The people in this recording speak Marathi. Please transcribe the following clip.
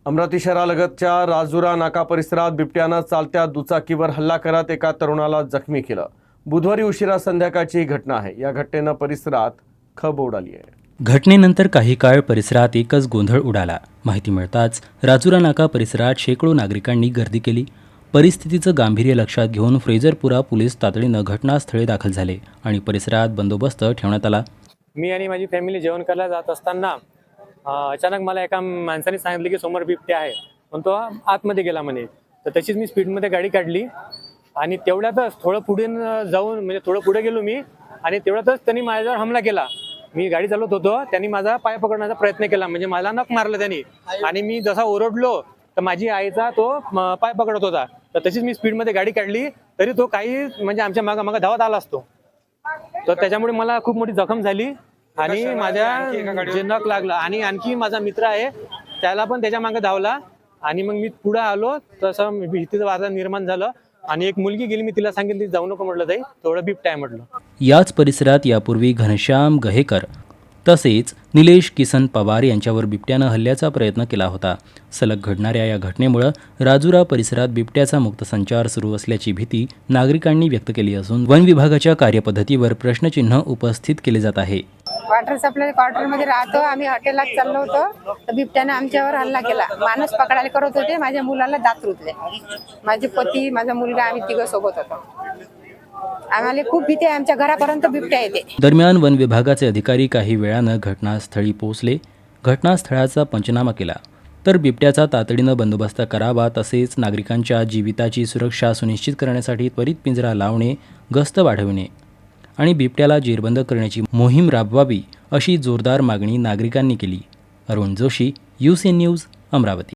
अमरावती शहरालगतच्या राजुरा नाका परिसरात बिबट्यानं चालत्या दुचाकीवर हल्ला करत एका तरुणाला जखमी केलं। बुधवारी उशिरा संध्याकाळची ही घटना आहे। या घटनेनं परिसरात खळबळ उडाली आहे। घटनेनंतर काही काळ परिसरात एकच गोंधळ उडाला। माहिती मिळताच राजुरा नाका परिसरात शेकडो नागरिकांनी गर्दी केली। परिस्थितीचं गांभीर्य लक्षात घेऊन फ्रेजरपुरा पोलीस तातडीनं घटनास्थळी दाखल झाले आणि परिसरात बंदोबस्त ठेवण्यात आला। मी आणि माझी फॅमिली जेवण करायला जात असताना अचानक मला एका माणसाने सांगितलं की समोर बिबट्या आहे, पण तो आतमध्ये गेला म्हणे। तर तशीच मी स्पीडमध्ये गाडी काढली आणि तेवढ्यातच थोडं पुढे जाऊन म्हणजे थोडं पुढे गेलो मी आणि तेवढ्यातच त्यांनी माझ्यावर हमला केला। मी गाडी चालवत होतो, त्यांनी माझा पाय पकडण्याचा प्रयत्न केला, म्हणजे मला नख मारलं त्यांनी आणि मी जसा ओरडलो तर माझी आईचा तो पाय पकडत होता। तर तशीच मी स्पीडमध्ये गाडी काढली तरी तो काही म्हणजे आमच्या मागं धावत आला असतो। तर त्याच्यामुळे मला खूप मोठी जखम झाली आणि माझ्या जे नख लागला आणि आणखी माझा मित्र आहे त्याला पण त्याच्या मागे धावला आणि मग मी पुढे आलो तसं भीतीचं वातावरण निर्माण झालं आणि एक मुलगी गेली, मी तिला सांगितलं जाऊ नको म्हटलं, ताई थोडं बिबट्या आहे म्हटलं। याच परिसरात यापूर्वी घनश्याम गहेकर तसेच निलेश किसन पवार यांच्यावर बिबट्यानं हल्ल्याचा प्रयत्न केला होता। सलग घडणाऱ्या या घटनेमुळे राजुरा परिसरात बिबट्याचा मुक्त संचार सुरू असल्याची भीती नागरिकांनी व्यक्त केली असून वन विभागाच्या कार्यपद्धतीवर प्रश्नचिन्ह उपस्थित केले जात आहे। वॉटर सप्लाय क्वार्टरमध्ये राहतो आम्ही, हॉटेलला चाललो होतो तर बिबट्याने आमच्यावर हल्ला केला। माणूस पकडायला करत होते, माझ्या मुलाला दात रुतले, माझे पती माझा मुलगा आम्ही तिघं सोबत होतो। आम्हाला खूप भीती आहे, आमच्या घरापर्यंत बिबट्या येते। दरम्यान वन विभागाचे अधिकारी काही वेळानं घटनास्थळी पोहोचले, घटनास्थळाचा पंचनामा केला, तर बिबट्याचा तातडीनं बंदोबस्त करावा तसेच नागरिकांच्या जीविताची सुरक्षा सुनिश्चित करण्यासाठी त्वरित पिंजरा लावणे, गस्त वाढविणे आणि बिबट्याला जेरबंद करण्याची मोहीम राबवावी अशी जोरदार मागणी नागरिकांनी केली। Arun Joshi, UCN news, Amravati.